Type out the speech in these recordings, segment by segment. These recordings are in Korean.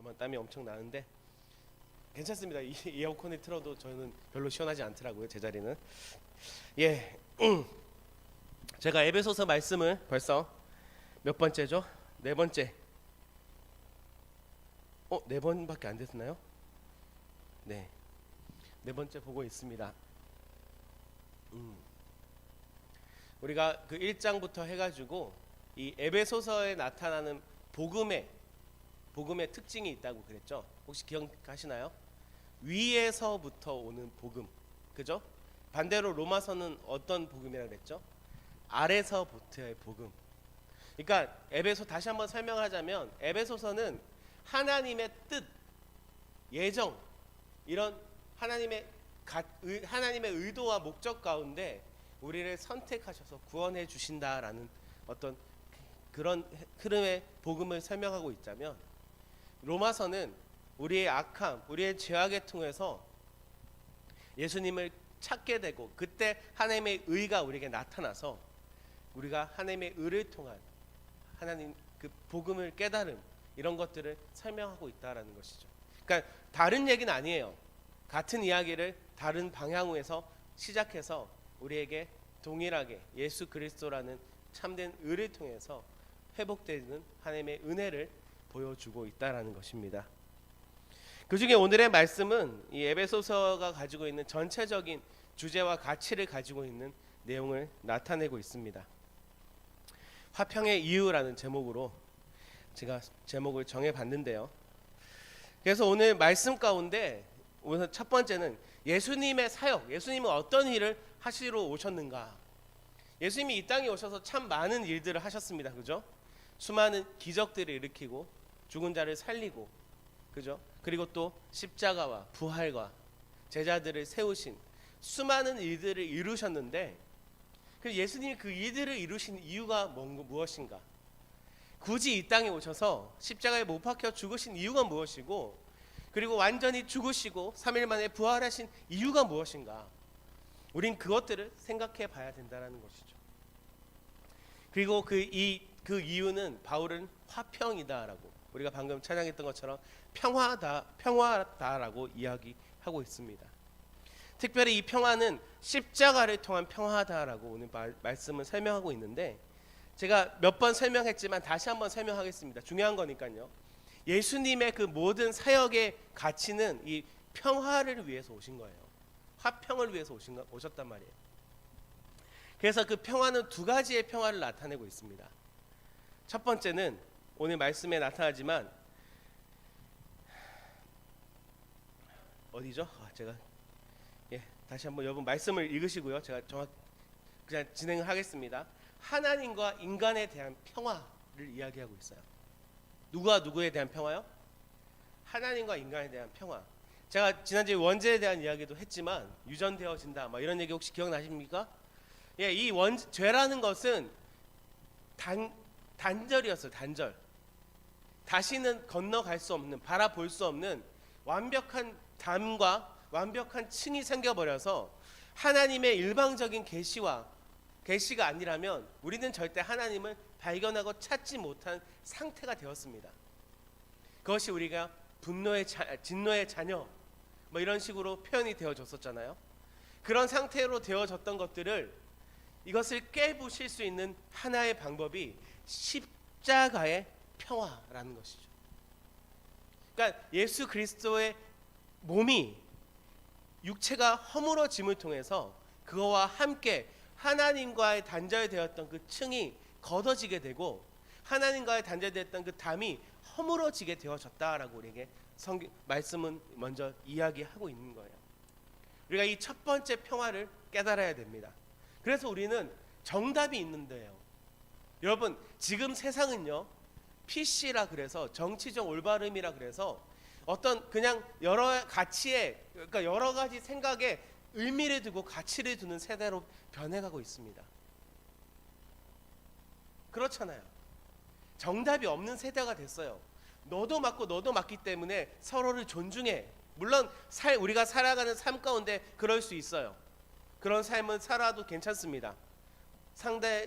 저만 땀이 엄청 나는데 괜찮습니다. 이 에어컨을 틀어도 저는 별로 시원하지 않더라고요. 제 자리는. 예, 제가 에베소서 말씀을 벌써 몇 번째죠? 네 번째. 네 번밖에 안 됐나요? 네, 네 번째 보고 있습니다. 우리가 그 1장부터 해가지고 이 에베소서에 나타나는 복음의 특징이 있다고 그랬죠. 혹시 기억하시나요? 위에서부터 오는 복음, 그죠? 반대로 로마서는 어떤 복음이라고 그랬죠? 아래서부터의 복음. 그러니까 에베소 다시 한번 설명하자면 에베소서는 하나님의 뜻, 예정, 이런 하나님의 의도와 목적 가운데 우리를 선택하셔서 구원해 주신다라는 어떤 그런 흐름의 복음을 설명하고 있자면, 로마서는 우리의 악함, 우리의 죄악에 통해서 예수님을 찾게 되고 그때 하나님의 의가 우리에게 나타나서 우리가 하나님의 의를 통한 하나님 그 복음을 깨달음, 이런 것들을 설명하고 있다라는 것이죠. 그러니까 다른 얘기는 아니에요. 같은 이야기를 다른 방향에서 시작해서 우리에게 동일하게 예수 그리스도라는 참된 의를 통해서 회복되는 하나님의 은혜를 보여주고 있다라는 것입니다. 그 중에 오늘의 말씀은 이 에베소서가 가지고 있는 전체적인 주제와 가치를 가지고 있는 내용을 나타내고 있습니다. 화평의 이유라는 제목으로 제가 제목을 정해봤는데요. 그래서 오늘 말씀 가운데 우선 첫 번째는 예수님의 사역, 예수님은 어떤 일을 하시러 오셨는가. 예수님이 이 땅에 오셔서 참 많은 일들을 하셨습니다. 그죠? 수많은 기적들을 일으키고 죽은 자를 살리고, 그죠? 그리고 또 십자가와 부활과 제자들을 세우신 수많은 일들을 이루셨는데, 그 예수님이 그 일들을 이루신 이유가 무엇인가? 굳이 이 땅에 오셔서 십자가에 못 박혀 죽으신 이유가 무엇이고, 그리고 완전히 죽으시고 3일 만에 부활하신 이유가 무엇인가? 우린 그것들을 생각해 봐야 된다는 것이죠. 그리고 그 이유는 바울은 화평이다라고, 우리가 방금 찬양했던 것처럼 평화다라고 이야기하고 있습니다. 특별히 이 평화는 십자가를 통한 평화다라고 오늘 말씀을 설명하고 있는데, 제가 몇 번 설명했지만 다시 한번 설명하겠습니다. 중요한 거니까요. 예수님의 그 모든 사역의 가치는 이 평화를 위해서 오신 거예요. 화평을 위해서 오셨단 말이에요. 그래서 그 평화는 두 가지의 평화를 나타내고 있습니다. 첫 번째는 오늘 말씀에 나타나지만 어디죠? 제가 다시 한번 여러분 말씀을 읽으시고요. 제가 그냥 진행을 하겠습니다. 하나님과 인간에 대한 평화를 이야기하고 있어요. 누가 누구에 대한 평화요? 하나님과 인간에 대한 평화. 제가 지난주에 원죄에 대한 이야기도 했지만 유전되어진다, 이런 얘기 혹시 기억나십니까? 이 죄라는 것은 단절이었어요. 단절. 다시는 건너갈 수 없는, 바라볼 수 없는 완벽한 담과 완벽한 층이 생겨버려서 하나님의 일방적인 계시가 아니라면 우리는 절대 하나님을 발견하고 찾지 못한 상태가 되었습니다. 그것이 우리가 진노의 자녀 이런 식으로 표현이 되어졌었잖아요. 그런 상태로 되어졌던 이것을 깨부실 수 있는 하나의 방법이 십자가의 평화라는 것이죠. 그러니까 예수 그리스도의 몸이, 육체가 허물어짐을 통해서 그거와 함께 하나님과의 단절되었던 그 층이 걷어지게 되고 하나님과의 단절되었던 그 담이 허물어지게 되어졌다라고 우리에게 말씀은 먼저 이야기하고 있는 거예요. 우리가 이 첫 번째 평화를 깨달아야 됩니다. 그래서 우리는 정답이 있는데요. 여러분, 지금 세상은요, PC라 그래서 정치적 올바름이라 그래서 어떤 그냥 여러 가치에, 그러니까 여러 가지 생각에 의미를 두고 가치를 두는 세대로 변해가고 있습니다. 그렇잖아요. 정답이 없는 세대가 됐어요. 너도 맞고 너도 맞기 때문에 서로를 존중해. 물론 우리가 살아가는 삶 가운데 그럴 수 있어요. 그런 삶은 살아도 괜찮습니다.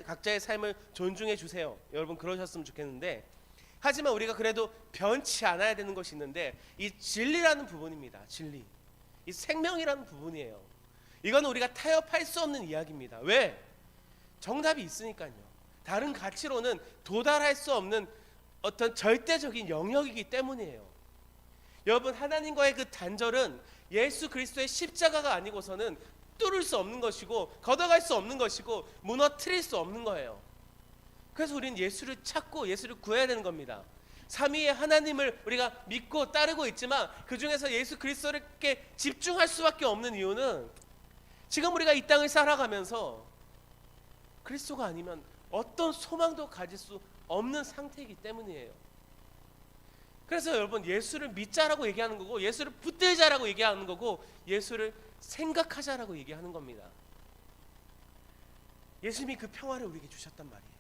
각자의 삶을 존중해 주세요. 여러분, 그러셨으면 좋겠는데, 하지만 우리가 그래도 변치 않아야 되는 것이 있는데 이 진리라는 부분입니다. 진리. 이 생명이라는 부분이에요. 이건 우리가 타협할 수 없는 이야기입니다. 왜? 정답이 있으니까요. 다른 가치로는 도달할 수 없는 어떤 절대적인 영역이기 때문이에요. 여러분, 하나님과의 그 단절은 예수 그리스도의 십자가가 아니고서는 뚫을 수 없는 것이고 걷어갈 수 없는 것이고 무너뜨릴 수 없는 거예요. 그래서 우리는 예수를 찾고 예수를 구해야 되는 겁니다. 삼위의 하나님을 우리가 믿고 따르고 있지만 그 중에서 예수 그리스도께 집중할 수밖에 없는 이유는 지금 우리가 이 땅을 살아가면서 그리스도가 아니면 어떤 소망도 가질 수 없는 상태이기 때문이에요. 그래서 여러분, 예수를 믿자라고 얘기하는 거고 예수를 붙들자라고 얘기하는 거고 예수를 생각하자라고 얘기하는 겁니다. 예수님이 그 평화를 우리에게 주셨단 말이에요.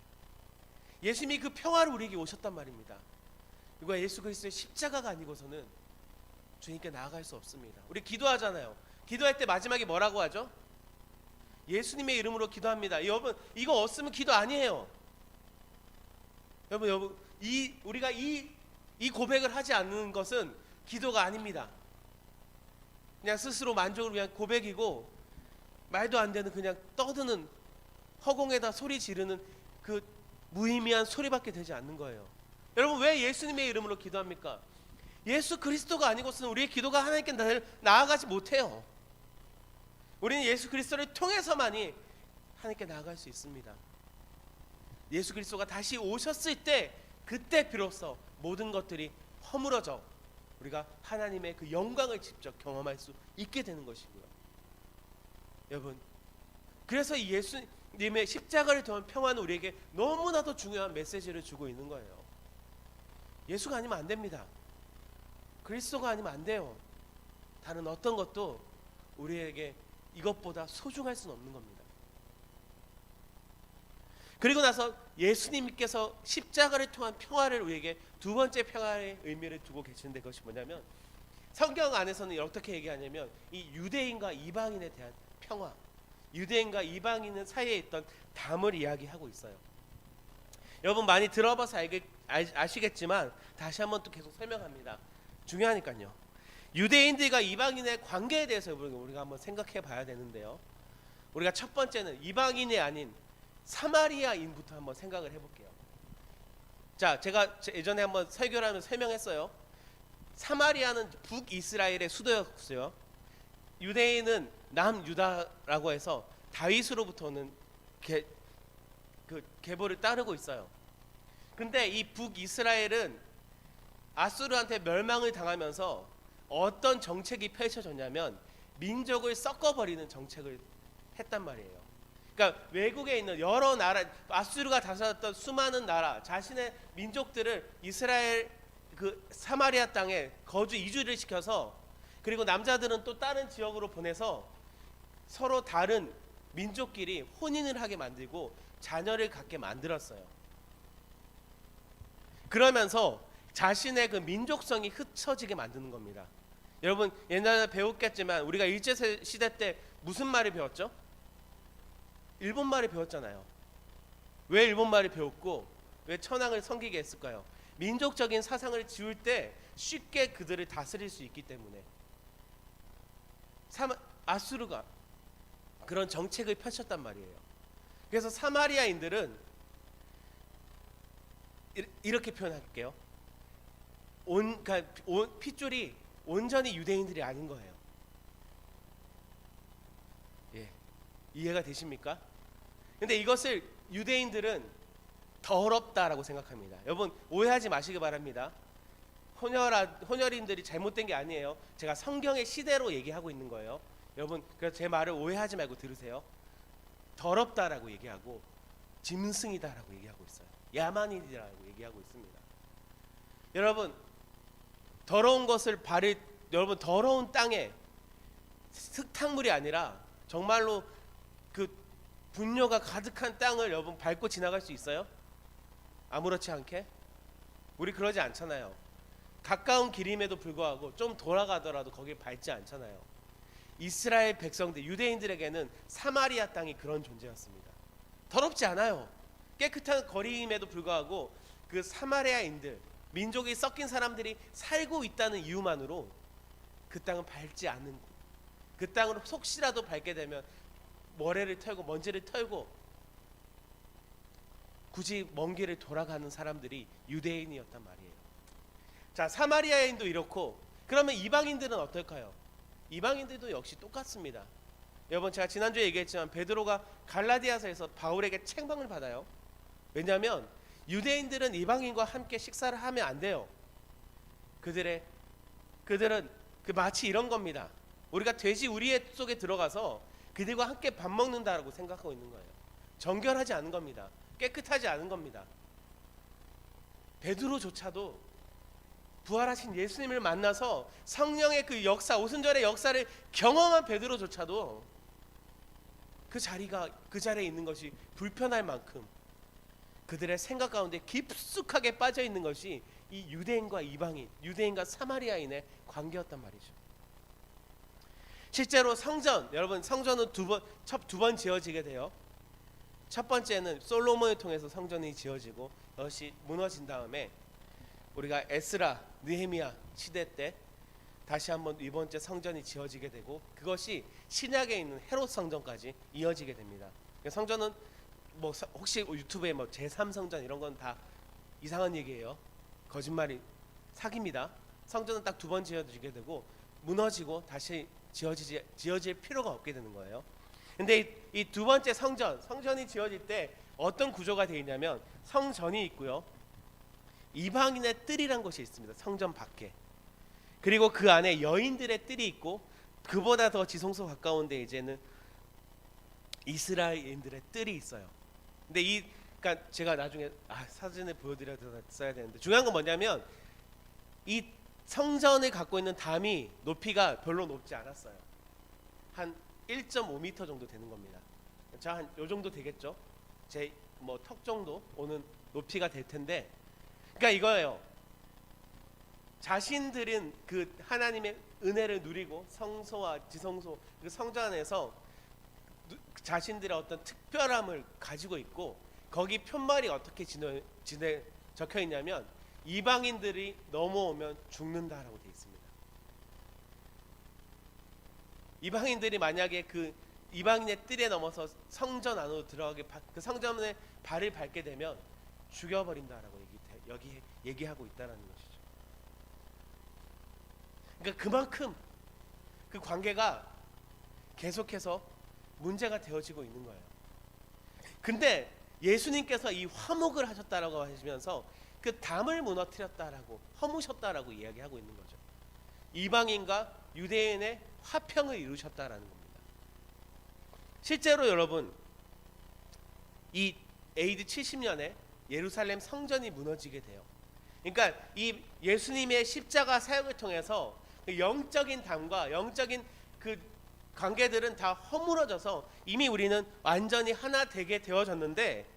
예수님이 그 평화를 우리에게 오셨단 말입니다. 이거 예수 그리스도의 십자가가 아니고서는 주님께 나아갈 수 없습니다. 우리 기도하잖아요. 기도할 때 마지막에 뭐라고 하죠? 예수님의 이름으로 기도합니다. 여러분, 이거 없으면 기도 아니에요. 여러분, 우리가 이 고백을 하지 않는 것은 기도가 아닙니다. 그냥 스스로 만족을 위한 고백이고 말도 안 되는 그냥 떠드는 허공에다 소리 지르는 그 무의미한 소리밖에 되지 않는 거예요. 여러분, 왜 예수님의 이름으로 기도합니까? 예수 그리스도가 아니고서는 우리의 기도가 하나님께 나아가지 못해요. 우리는 예수 그리스도를 통해서만이 하나님께 나아갈 수 있습니다. 예수 그리스도가 다시 오셨을 때 그때 비로소 모든 것들이 허물어져 우리가 하나님의 그 영광을 직접 경험할 수 있게 되는 것이고요. 여러분, 그래서 예수님의 십자가를 통한 평화는 우리에게 너무나도 중요한 메시지를 주고 있는 거예요. 예수가 아니면 안 됩니다. 그리스도가 아니면 안 돼요. 다른 어떤 것도 우리에게 이것보다 소중할 수는 없는 겁니다. 그리고 나서 예수님께서 십자가를 통한 평화를 우리에게 두 번째 평화의 의미를 두고 계시는데 그것이 뭐냐면 성경 안에서는 어떻게 얘기하냐면 이 유대인과 이방인에 대한 평화, 유대인과 이방인 사이에 있던 담을 이야기하고 있어요. 여러분 많이 들어봐서 아시겠지만 다시 한번 또 계속 설명합니다. 중요하니까요. 유대인들과 이방인의 관계에 대해서 우리가 한번 생각해 봐야 되는데요. 우리가 첫 번째는 이방인이 아닌 사마리아인부터 한번 생각을 해볼게요. 자, 제가 예전에 한번 설교를 하면서 설명했어요. 사마리아는 북이스라엘의 수도였어요. 유대인은 남유다라고 해서 다윗으로부터 오는 계보를 따르고 있어요. 근데 이 북이스라엘은 아수르한테 멸망을 당하면서 어떤 정책이 펼쳐졌냐면 민족을 섞어버리는 정책을 했단 말이에요. 그러니까 외국에 있는 여러 나라, 아수르가 다스렸던 수많은 나라, 자신의 민족들을 이스라엘 그 사마리아 땅에 이주를 시켜서 그리고 남자들은 또 다른 지역으로 보내서 서로 다른 민족끼리 혼인을 하게 만들고 자녀를 갖게 만들었어요. 그러면서 자신의 그 민족성이 흩어지게 만드는 겁니다. 여러분 옛날에 배웠겠지만 우리가 일제시대 때 무슨 말을 배웠죠? 일본말을 배웠잖아요. 왜 일본말을 배웠고 왜 천황을 섬기게 했을까요? 민족적인 사상을 지울 때 쉽게 그들을 다스릴 수 있기 때문에. 아수르가 그런 정책을 펼쳤단 말이에요. 그래서 사마리아인들은 이렇게 표현할게요. 핏줄이 온전히 유대인들이 아닌 거예요. 예, 이해가 되십니까? 근데 이것을 유대인들은 더럽다라고 생각합니다. 여러분 오해하지 마시기 바랍니다. 혼혈인들이 잘못된 게 아니에요. 제가 성경의 시대로 얘기하고 있는 거예요. 여러분 그래서 제 말을 오해하지 말고 들으세요. 더럽다라고 얘기하고 짐승이다라고 얘기하고 있어요. 야만인이라고 얘기하고 있습니다. 여러분 더러운 것을 여러분 더러운 땅에 흙탕물이 아니라 정말로 그 분뇨가 가득한 땅을 여러분 밟고 지나갈 수 있어요? 아무렇지 않게? 우리 그러지 않잖아요. 가까운 길임에도 불구하고 좀 돌아가더라도 거기에 밟지 않잖아요. 이스라엘 백성들, 유대인들에게는 사마리아 땅이 그런 존재였습니다. 더럽지 않아요. 깨끗한 거리임에도 불구하고 그 사마리아인들, 민족이 섞인 사람들이 살고 있다는 이유만으로 그 땅은 밟지 않는, 그 땅으로 혹시라도 밟게 되면 모래를 털고 먼지를 털고 굳이 먼 길을 돌아가는 사람들이 유대인이었단 말이에요. 자, 사마리아인도 이렇고, 그러면 이방인들은 어떨까요? 이방인들도 역시 똑같습니다. 여러분, 제가 지난주에 얘기했지만 베드로가 갈라디아서에서 바울에게 책망을 받아요. 왜냐하면 유대인들은 이방인과 함께 식사를 하면 안 돼요. 그들은 마치 이런 겁니다. 우리가 돼지 우리 속에 들어가서 그들과 함께 밥 먹는다라고 생각하고 있는 거예요. 정결하지 않은 겁니다. 깨끗하지 않은 겁니다. 베드로조차도 부활하신 예수님을 만나서 성령의 그 역사, 오순절의 역사를 경험한 베드로조차도 그 자리에 있는 것이 불편할 만큼 그들의 생각 가운데 깊숙하게 빠져 있는 것이 이 유대인과 이방인, 유대인과 사마리아인의 관계였단 말이죠. 실제로 성전, 여러분, 성전은 두 번 지어지게 돼요. 첫 번째는 솔로몬을 통해서 성전이 지어지고 이것이 무너진 다음에 우리가 에스라, 느헤미야 시대 때 다시 한번 이 번째 성전이 지어지게 되고, 그것이 신약에 있는 헤롯 성전까지 이어지게 됩니다. 성전은 뭐 혹시 유튜브에 뭐 제3성전 이런 건 다 이상한 얘기예요. 거짓말이 사기입니다. 성전은 딱 두 번 지어지게 되고 무너지고 다시 지어질 필요가 없게 되는 거예요. 근데 이 두 번째 성전이 지어질 때 어떤 구조가 되어 있냐면, 성전이 있고요, 이방인의 뜰이란 것이 있습니다. 성전 밖에. 그리고 그 안에 여인들의 뜰이 있고, 그보다 더 지성소 가까운데 이제는 이스라엘인들의 뜰이 있어요. 근데 그러니까 제가 나중에 사진을 보여드렸어야 되는데, 중요한 건 뭐냐면 이 성전을 갖고 있는 담이 높이가 별로 높지 않았어요. 한 1.5m 정도 되는 겁니다. 자, 한 요 정도 되겠죠. 제 뭐 턱 정도 오는 높이가 될 텐데, 그러니까 이거예요. 자신들은 그 하나님의 은혜를 누리고 성소와 지성소, 그 성전 안에서 자신들의 어떤 특별함을 가지고 있고, 거기 편말이 어떻게 적혀 있냐면 이방인들이 넘어오면 죽는다라고 되어 있습니다. 이방인들이 만약에 그 이방인의 뜰에 넘어서 성전 안으로 들어가게, 그 성전에 발을 밟게 되면 죽여버린다라고 여기 얘기하고 있다라는 것이죠. 그러니까 그만큼 그 관계가 계속해서 문제가 되어지고 있는 거예요. 근데 예수님께서 이 화목을 하셨다라고 하시면서 그 담을 무너뜨렸다라고, 허무셨다라고 이야기하고 있는 거죠. 이방인과 유대인의 화평을 이루셨다라는 겁니다. 실제로 여러분, 이 AD 70년에 예루살렘 성전이 무너지게 돼요. 그러니까 이 예수님의 십자가 사역을 통해서 그 영적인 담과 영적인 그 관계들은 다 허물어져서 이미 우리는 완전히 하나 되게 되어졌는데,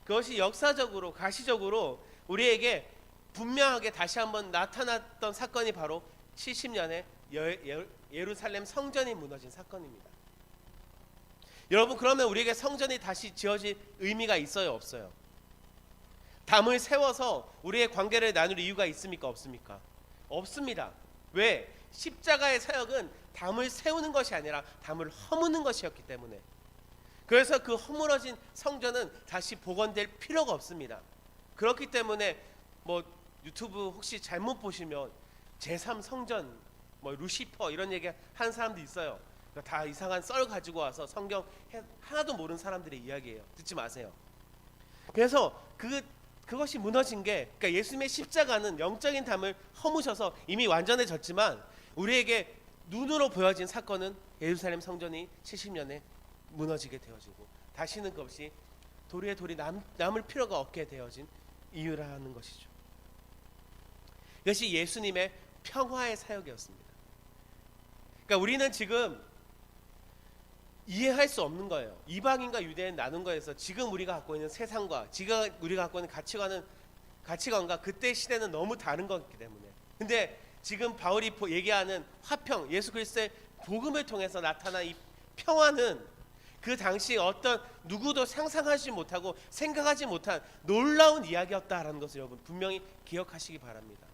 그것이 역사적으로 가시적으로 우리에게 분명하게 다시 한번 나타났던 사건이 바로 70년에 예루살렘 성전이 무너진 사건입니다. 여러분, 그러면 우리에게 성전이 다시 지어질 의미가 있어요, 없어요? 담을 세워서 우리의 관계를 나눌 이유가 있습니까, 없습니까? 없습니다. 왜? 십자가의 사역은 담을 세우는 것이 아니라 담을 허무는 것이었기 때문에. 그래서 그 허물어진 성전은 다시 복원될 필요가 없습니다. 그렇기 때문에 뭐 유튜브 혹시 잘못 보시면 제3성전, 뭐 루시퍼 이런 얘기 하는 사람도 있어요. 다 이상한 썰 가지고 와서 성경 하나도 모르는 사람들의 이야기예요. 듣지 마세요. 그래서 그것이 무너진 게, 그러니까 예수님의 십자가는 영적인 담을 허무셔서 이미 완전해졌지만, 우리에게 눈으로 보여진 사건은 예루살렘 성전이 70년에 무너지게 되어지고 다시는 그것이 도리에 돌이 남을 필요가 없게 되어진 이유라는 것이죠. 이것이 예수님의 평화의 사역이었습니다. 그러니까 우리는 지금 이해할 수 없는 거예요. 이방인과 유대인 나눈 거에서 지금 우리가 갖고 있는 세상과 지금 우리가 갖고 있는 가치관과 그때 시대는 너무 다른 거기 때문에. 근데 지금 바울이 얘기하는 화평, 예수 그리스도의 복음을 통해서 나타난 이 평화는 그 당시 어떤 누구도 상상하지 못하고 생각하지 못한 놀라운 이야기였다라는 것을 여러분 분명히 기억하시기 바랍니다.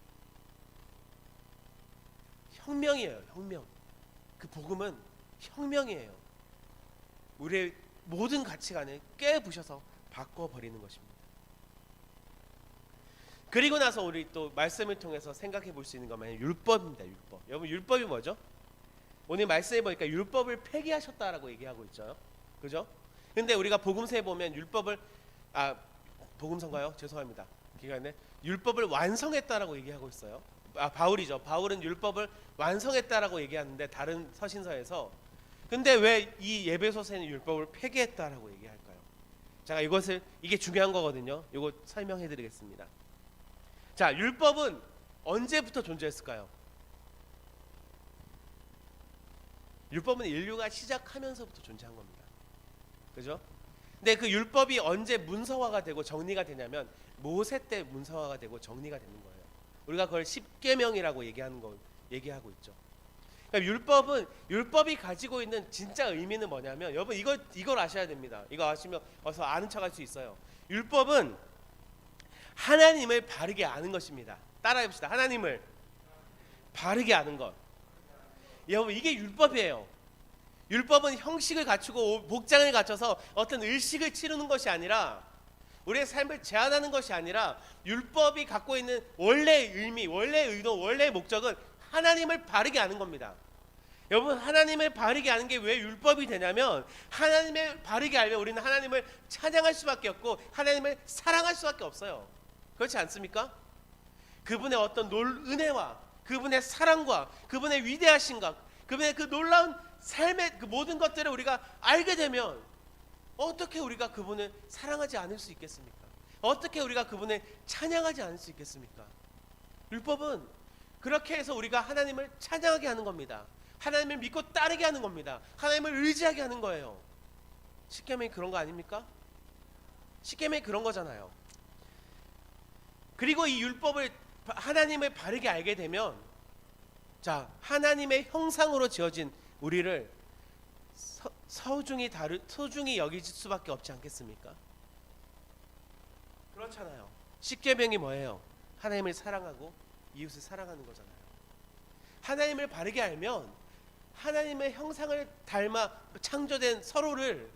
혁명이에요. 혁명. 그 복음은 혁명이에요. 우리의 모든 가치관을 깨부셔서 바꿔버리는 것입니다. 그리고 나서 우리 또 말씀을 통해서 생각해 볼 수 있는 것만 율법입니다. 율법. 여러분 율법이 뭐죠? 오늘 말씀해 보니까 율법을 폐기하셨다라고 얘기하고 있죠. 그죠? 근데 우리가 복음서에 보면 율법을 복음서인가요? 죄송합니다. 기가네. 율법을 완성했다라고 얘기하고 있어요. 바울이죠. 바울은 율법을 완성했다라고 얘기하는데 다른 서신서에서 근데 왜 이 에베소서에는 율법을 폐기했다라고 얘기할까요? 제가 이게 중요한 거거든요. 이거 설명해 드리겠습니다. 자, 율법은 언제부터 존재했을까요? 율법은 인류가 시작하면서부터 존재한 겁니다. 그죠? 근데 그 율법이 언제 문서화가 되고 정리가 되냐면 모세 때 문서화가 되고 정리가 되는 거예요. 우리가 그걸 십계명이라고 얘기하고 있죠. 그러니까 율법이 가지고 있는 진짜 의미는 뭐냐면 여러분 이걸 아셔야 됩니다. 이거 아시면 어서 아는 척할 수 있어요. 율법은 하나님을 바르게 아는 것입니다. 따라해 봅시다. 하나님을 바르게 아는 것. 여러분 이게 율법이에요. 율법은 형식을 갖추고 복장을 갖춰서 어떤 의식을 치르는 것이 아니라 우리의 삶을 제한하는 것이 아니라 율법이 갖고 있는 원래의 의미, 원래의 의도, 원래의 목적은 하나님을 바르게 아는 겁니다. 여러분 하나님을 바르게 아는 게 왜 율법이 되냐면 하나님을 바르게 알면 우리는 하나님을 찬양할 수밖에 없고 하나님을 사랑할 수밖에 없어요. 그렇지 않습니까? 그분의 어떤 은혜와 그분의 사랑과 그분의 위대하신가 그분의 그 놀라운 삶의 그 모든 것들을 우리가 알게 되면 어떻게 우리가 그분을 사랑하지 않을 수 있겠습니까? 어떻게 우리가 그분을 찬양하지 않을 수 있겠습니까? 율법은 그렇게 해서 우리가 하나님을 찬양하게 하는 겁니다. 하나님을 믿고 따르게 하는 겁니다. 하나님을 의지하게 하는 거예요. 십계명이 그런 거 아닙니까? 십계명이 그런 거잖아요. 그리고 이 율법을 하나님을 바르게 알게 되면 자 하나님의 형상으로 지어진 우리를 소중히 여길 수밖에 없지 않겠습니까? 그렇잖아요. 십계명이 뭐예요? 하나님을 사랑하고 이웃을 사랑하는 거잖아요. 하나님을 바르게 알면 하나님의 형상을 닮아 창조된 서로를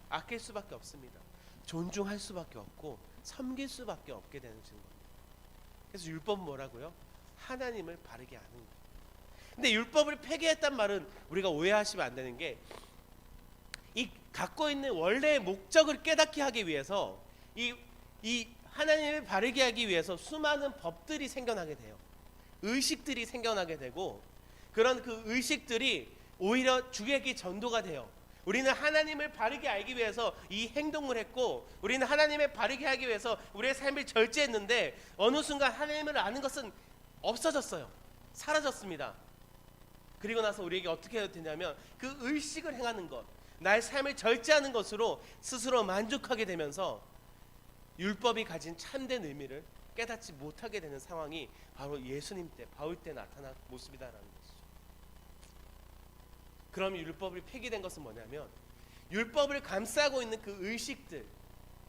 아낄 수밖에 없습니다. 존중할 수밖에 없고 섬길 수밖에 없게 되는 겁니다. 그래서 율법은 뭐라고요? 하나님을 바르게 아는 거예요. 근데 율법을 폐기했단 말은 우리가 오해하시면 안 되는 게 이 갖고 있는 원래의 목적을 깨닫게 하기 위해서 이 하나님을 바르게 하기 위해서 수많은 법들이 생겨나게 돼요. 의식들이 생겨나게 되고 그런 그 의식들이 오히려 주에게 전도가 돼요. 우리는 하나님을 바르게 알기 위해서 이 행동을 했고 우리는 하나님을 바르게 하기 위해서 우리의 삶을 절제했는데 어느 순간 하나님을 아는 것은 없어졌어요. 사라졌습니다. 그리고 나서 우리에게 어떻게 되냐면 그 의식을 행하는 것, 나의 삶을 절제하는 것으로 스스로 만족하게 되면서 율법이 가진 참된 의미를 깨닫지 못하게 되는 상황이 바로 예수님 때, 바울 때 나타난 모습이다라는 것이죠. 그럼 율법이 폐기된 것은 뭐냐면 율법을 감싸고 있는 그 의식들,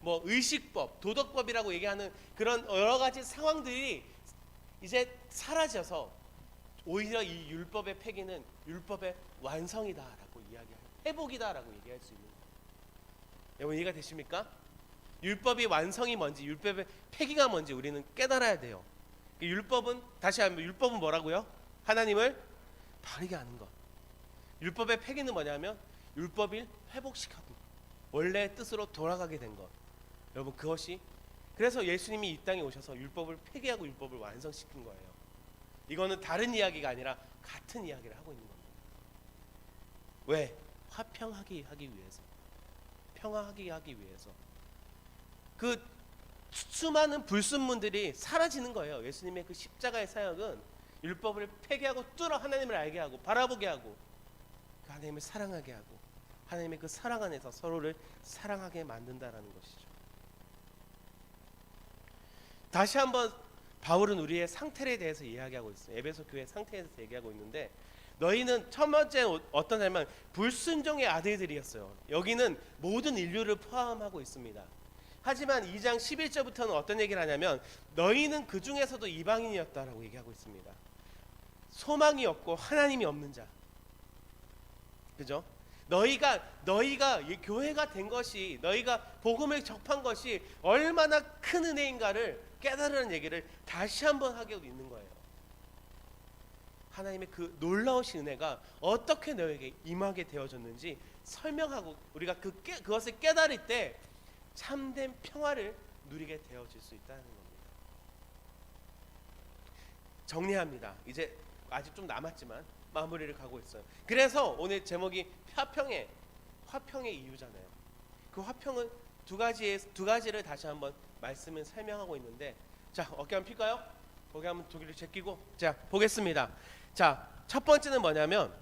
뭐 의식법, 도덕법이라고 얘기하는 그런 여러 가지 상황들이 이제 사라져서 오히려 이 율법의 폐기는 율법의 완성이다라고 이야기해요. 회복이다라고 얘기할 수 있는 거예요. 여러분 이해가 되십니까? 율법이 완성이 뭔지 율법의 폐기가 뭔지 우리는 깨달아야 돼요. 율법은 다시 한번 율법은 뭐라고요? 하나님을 바르게 아는 것. 율법의 폐기는 뭐냐면 율법을 회복시키고 원래의 뜻으로 돌아가게 된 것. 여러분 그것이 그래서 예수님이 이 땅에 오셔서 율법을 폐기하고 율법을 완성시킨 거예요. 이거는 다른 이야기가 아니라 같은 이야기를 하고 있는 겁니다. 왜? 화평하게 하기 위해서, 평화하게 하기 위해서. 그 수많은 불순물들이 사라지는 거예요. 예수님의 그 십자가의 사역은 율법을 폐기하고 뚫어 하나님을 알게 하고 바라보게 하고 그 하나님을 사랑하게 하고 하나님의 그 사랑 안에서 서로를 사랑하게 만든다라는 것이죠. 다시 한번 바울은 우리의 상태에 대해서 이야기하고 있어요. 에베소 교회 상태에 대해서 얘기하고 있는데 너희는 첫 번째 어떤 삶은 불순종의 아들들이었어요. 여기는 모든 인류를 포함하고 있습니다. 하지만 2장 11절부터는 어떤 얘기를 하냐면 너희는 그 중에서도 이방인이었다라고 얘기하고 있습니다. 소망이 없고 하나님이 없는 자. 그죠? 너희가 이 교회가 된 것이, 너희가 복음을 접한 것이 얼마나 큰 은혜인가를 깨달으는 얘기를 다시 한번 하고 있는 거예요. 하나님의 그 놀라우신 은혜가 어떻게 너에게 임하게 되어졌는지 설명하고 우리가 그것을 깨달을 때 참된 평화를 누리게 되어질 수 있다는 겁니다. 정리합니다. 이제 아직 좀 남았지만 마무리를 가고 있어요. 그래서 오늘 제목이 화평의 이유잖아요. 그 화평은 두 가지를 다시 한번 말씀을 설명하고 있는데, 자, 어깨 한번 필까요? 거기 한번 두 개를 제끼고, 자, 보겠습니다. 자, 첫 번째는 뭐냐면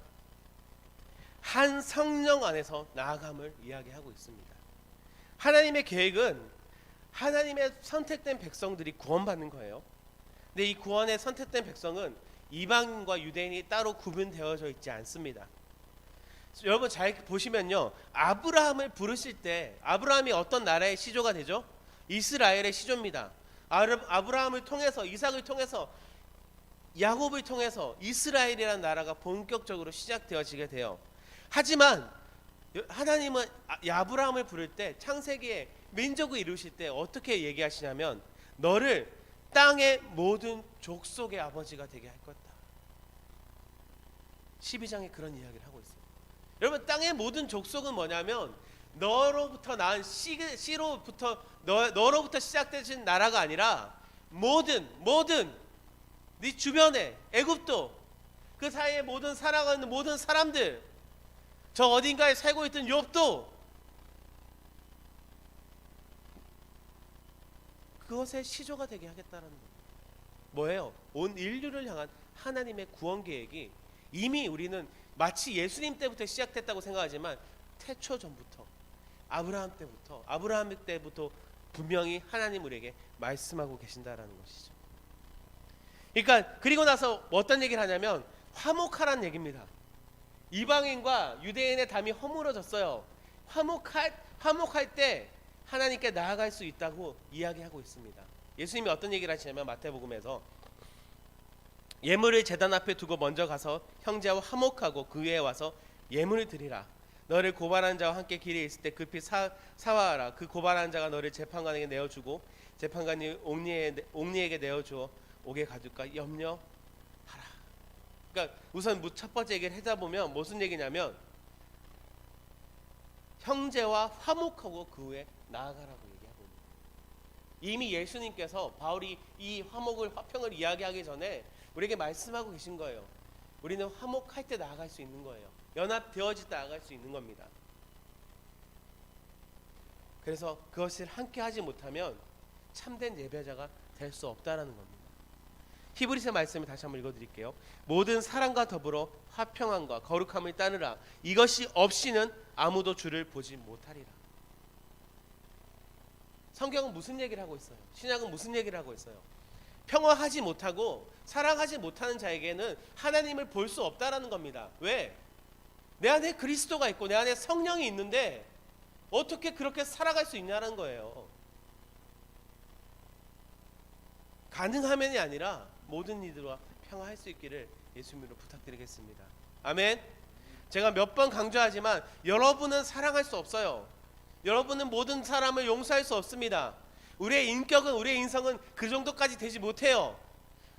한 성령 안에서 나아감을 이야기하고 있습니다. 하나님의 계획은 하나님의 선택된 백성들이 구원받는 거예요. 근데 이 구원의 선택된 백성은 이방인과 유대인이 따로 구분되어져 있지 않습니다. 여러분 잘 보시면요, 아브라함을 부르실 때 아브라함이 어떤 나라의 시조가 되죠? 이스라엘의 시조입니다. 아브라함을 통해서, 이삭을 통해서, 야곱을 통해서 이스라엘이라는 나라가 본격적으로 시작되어지게 돼요. 하지만 하나님은 아브라함을 부를 때 창세기에 민족을 이루실 때 어떻게 얘기하시냐면 너를 땅의 모든 족속의 아버지가 되게 할 거다. 12장에 그런 이야기를 하고 있어요. 여러분, 땅의 모든 족속은 뭐냐면 너로부터 낳은 씨로부터 너로부터 시작되신 나라가 아니라 모든 네 주변에 애굽도, 그 사이에 모든 살아가는 모든 사람들, 저 어딘가에 살고 있던 욥도, 그것의 시조가 되게 하겠다는 겁니다. 뭐예요? 온 인류를 향한 하나님의 구원 계획이 이미 우리는 마치 예수님 때부터 시작됐다고 생각하지만 태초 전부터 아브라함 때부터 분명히 하나님 우리에게 말씀하고 계신다라는 것이죠. 그러니까 그리고 나서 어떤 얘기를 하냐면 화목하라는 얘기입니다. 이방인과 유대인의 담이 허물어졌어요. 화목할 때 하나님께 나아갈 수 있다고 이야기하고 있습니다. 예수님이 어떤 얘기를 하시냐면 마태복음에서 예물을 제단 앞에 두고 먼저 가서 형제와 화목하고 그 위에 와서 예물을 드리라. 너를 고발한 자와 함께 길에 있을 때 급히 사와하라. 그 고발한 자가 너를 재판관에게 내어주고 재판관이 옥리에게 내어주어 옥에 가둘까 염려하라. 그러니까 우선 첫 번째 얘기를 하다 보면 무슨 얘기냐면 형제와 화목하고 그 후에 나아가라고 얘기하고 있는 거예요. 이미 예수님께서 바울이 이 화평을 이야기하기 전에 우리에게 말씀하고 계신 거예요. 우리는 화목할 때 나아갈 수 있는 거예요. 연합되어질 때 나아갈 수 있는 겁니다. 그래서 그것을 함께 하지 못하면 참된 예배자가 될 수 없다라는 겁니다. 히브리서 말씀을 다시 한번 읽어드릴게요. 모든 사랑과 더불어 화평함과 거룩함을 따르라. 이것이 없이는 아무도 주를 보지 못하리라. 성경은 무슨 얘기를 하고 있어요? 신약은 무슨 얘기를 하고 있어요? 평화하지 못하고 사랑하지 못하는 자에게는 하나님을 볼 수 없다라는 겁니다. 왜? 내 안에 그리스도가 있고 내 안에 성령이 있는데 어떻게 그렇게 살아갈 수 있냐는 거예요. 가능하면이 아니라 모든 이들과 평화할 수 있기를 예수님으로 부탁드리겠습니다. 아멘. 제가 몇 번 강조하지만 여러분은 사랑할 수 없어요. 여러분은 모든 사람을 용서할 수 없습니다. 우리의 인격은, 우리의 인성은 그 정도까지 되지 못해요.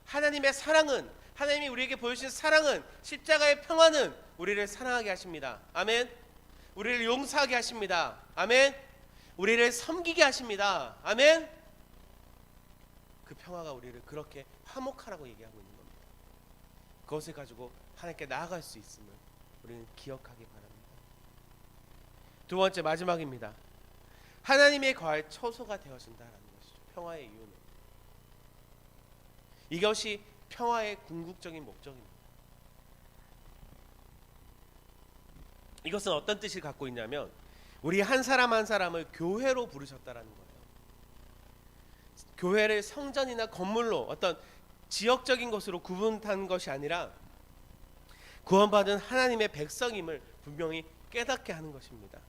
하나님의 사랑은, 하나님이 우리에게 보여주신 사랑은, 십자가의 평화는 우리를 사랑하게 하십니다. 아멘. 우리를 용서하게 하십니다. 아멘. 우리를 섬기게 하십니다. 아멘. 그 평화가 우리를 그렇게 화목하라고 얘기하고 있는 겁니다. 그것을 가지고 하나님께 나아갈 수 있음을 우리는 기억하기 바랍니다. 두 번째, 마지막입니다. 하나님의 거할 처소가 되어진다라는 것이죠. 평화의 이유는. 이것이 평화의 궁극적인 목적입니다. 이것은 어떤 뜻을 갖고 있냐면 우리 한 사람 한 사람을 교회로 부르셨다라는 거예요. 교회를 성전이나 건물로 어떤 지역적인 것으로 구분한 것이 아니라 구원받은 하나님의 백성임을 분명히 깨닫게 하는 것입니다.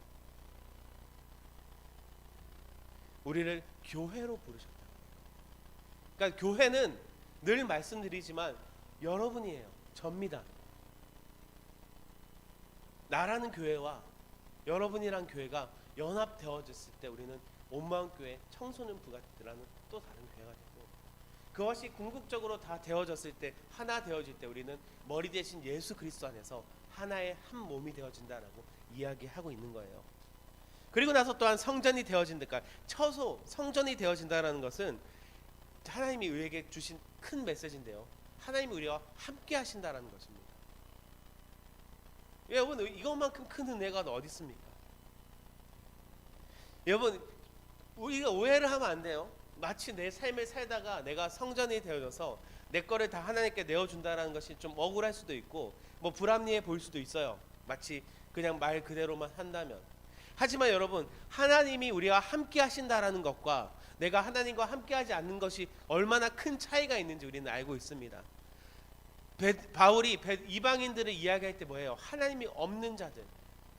우리를 교회로 부르셨다. 그러니까 교회는 늘 말씀드리지만 여러분이에요. 접니다. 나라는 교회와 여러분이란 교회가 연합되어졌을 때 우리는 온마음교회 청소년 부가들라는 또 다른 교회가 되고, 그것이 궁극적으로 다 되어졌을 때, 하나 되어질 때 우리는 머리 대신 예수 그리스도 안에서 하나의 한 몸이 되어진다라고 이야기하고 있는 거예요. 그리고 나서 또한 성전이 되어진다, 처소 성전이 되어진다라는 것은 하나님이 우리에게 주신 큰 메시지인데요, 하나님이 우리와 함께 하신다라는 것입니다. 여러분, 이것만큼 큰 은혜가 어디 있습니까? 여러분, 우리가 오해를 하면 안 돼요. 마치 내 삶을 살다가 내가 성전이 되어져서 내 거를 다 하나님께 내어준다는 것이 좀 억울할 수도 있고 뭐 불합리해 보일 수도 있어요. 마치 그냥 말 그대로만 한다면. 하지만 여러분, 하나님이 우리와 함께 하신다라는 것과 내가 하나님과 함께 하지 않는 것이 얼마나 큰 차이가 있는지 우리는 알고 있습니다. 바울이 이방인들을 이야기할 때 뭐예요? 하나님이 없는 자들,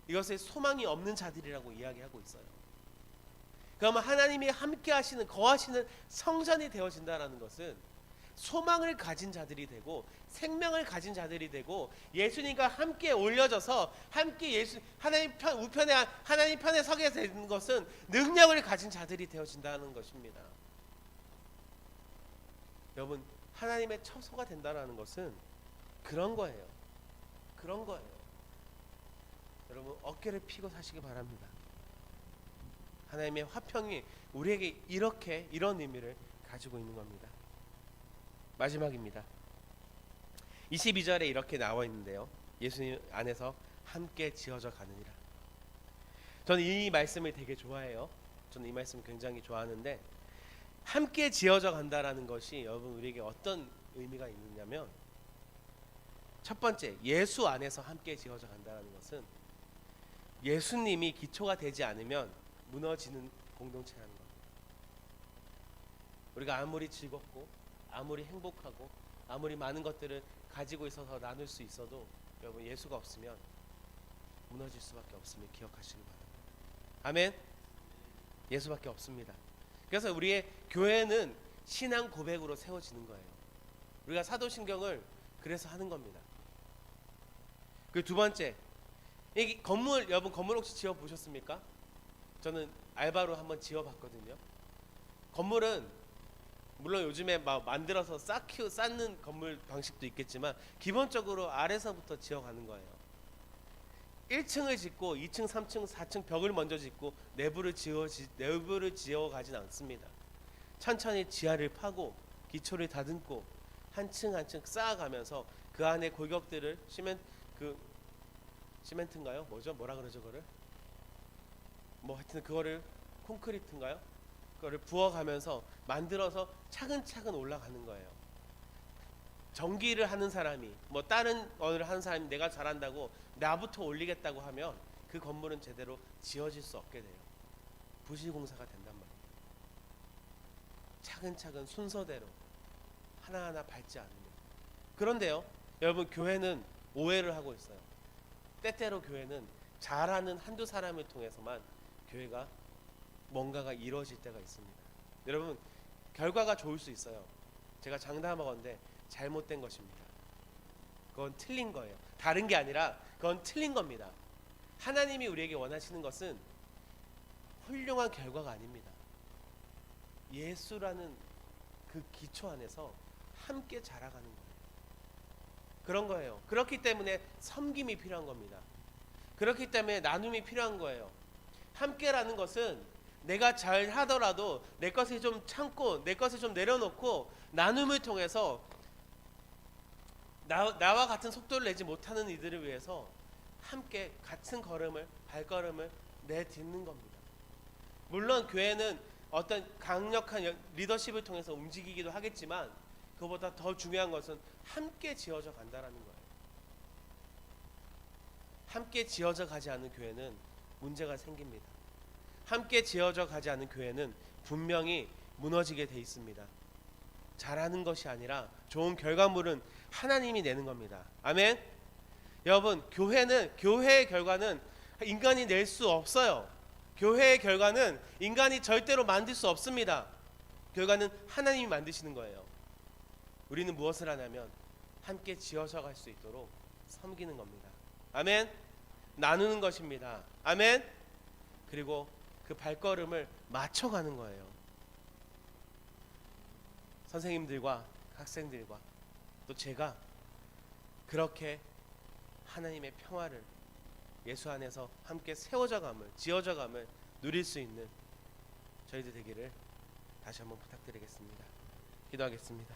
이것을 소망이 없는 자들이라고 이야기하고 있어요. 그러면 하나님이 함께 하시는, 거하시는 성전이 되어진다는 것은 소망을 가진 자들이 되고 생명을 가진 자들이 되고 예수님과 함께 올려져서 함께 하나님 편에 서게 되는 것은 능력을 가진 자들이 되어진다는 것입니다. 여러분, 하나님의 처소가 된다는 것은 그런 거예요. 그런 거예요. 여러분, 어깨를 펴고 사시기 바랍니다. 하나님의 화평이 우리에게 이런 의미를 가지고 있는 겁니다. 마지막입니다. 22절에 이렇게 나와 있는데요, 예수님 안에서 함께 지어져 가느니라. 저는 이 말씀을 되게 좋아해요. 저는 이 말씀을 굉장히 좋아하는데, 함께 지어져 간다라는 것이 여러분 우리에게 어떤 의미가 있느냐면, 첫 번째, 예수 안에서 함께 지어져 간다라는 것은 예수님이 기초가 되지 않으면 무너지는 공동체라는 겁니다. 우리가 아무리 즐겁고 아무리 행복하고 아무리 많은 것들을 가지고 있어서 나눌 수 있어도 여러분, 예수가 없으면 무너질 수밖에 없음을 기억하시기 바랍니다. 아멘. 예수밖에 없습니다. 그래서 우리의 교회는 신앙 고백으로 세워지는 거예요. 우리가 사도신경을 그래서 하는 겁니다. 그 두 번째, 이 건물, 여러분 건물 혹시 지어 보셨습니까? 저는 알바로 한번 지어 봤거든요. 건물은 물론 요즘에 막 만들어서 쌓는 건물 방식도 있겠지만 기본적으로 아래서부터 지어가는 거예요. 1층을 짓고 2층, 3층, 4층 벽을 먼저 짓고 내부를 지어가진 않습니다. 천천히 지하를 파고 기초를 다듬고 한 층 한 층 쌓아가면서 그 안에 골격들을 시멘트인가요? 뭐라 그러죠 그거를? 뭐 하여튼 그거를 콘크리트인가요? 그거를 부어가면서 만들어서 차근차근 올라가는 거예요. 전기를 하는 사람이, 뭐 다른 거를 하는 사람이 내가 잘한다고 나부터 올리겠다고 하면 그 건물은 제대로 지어질 수 없게 돼요. 부실공사가 된단 말이에요. 차근차근 순서대로 하나하나 밟지 않으면. 그런데요, 여러분, 교회는 오해를 하고 있어요. 때때로 교회는 잘하는 한두 사람을 통해서만 교회가 뭔가가 이루어질 때가 있습니다. 여러분, 결과가 좋을 수 있어요. 제가 장담하건대 잘못된 것입니다. 그건 틀린 거예요. 다른 게 아니라 그건 틀린 겁니다. 하나님이 우리에게 원하시는 것은 훌륭한 결과가 아닙니다. 예수라는 그 기초 안에서 함께 자라가는 거예요. 그런 거예요. 그렇기 때문에 섬김이 필요한 겁니다. 그렇기 때문에 나눔이 필요한 거예요. 함께라는 것은 내가 잘 하더라도 내 것을 좀 참고 내 것을 좀 내려놓고 나눔을 통해서 나와 같은 속도를 내지 못하는 이들을 위해서 함께 같은 발걸음을 내딛는 겁니다. 물론 교회는 어떤 강력한 리더십을 통해서 움직이기도 하겠지만 그보다 더 중요한 것은 함께 지어져 간다라는 거예요. 함께 지어져 가지 않는 교회는 문제가 생깁니다. 함께 지어져 가지 않은 교회는 분명히 무너지게 돼 있습니다. 잘하는 것이 아니라 좋은 결과물은 하나님이 내는 겁니다. 아멘. 여러분, 교회의 결과는 인간이 낼 수 없어요. 교회의 결과는 인간이 절대로 만들 수 없습니다. 결과는 하나님이 만드시는 거예요. 우리는 무엇을 하냐면 함께 지어져 갈 수 있도록 섬기는 겁니다. 아멘. 나누는 것입니다. 아멘. 그리고 그 발걸음을 맞춰가는 거예요. 선생님들과 학생들과 또 제가 그렇게 하나님의 평화를 예수 안에서 함께 세워져감을, 지어져감을 누릴 수 있는 저희들 되기를 다시 한번 부탁드리겠습니다. 기도하겠습니다.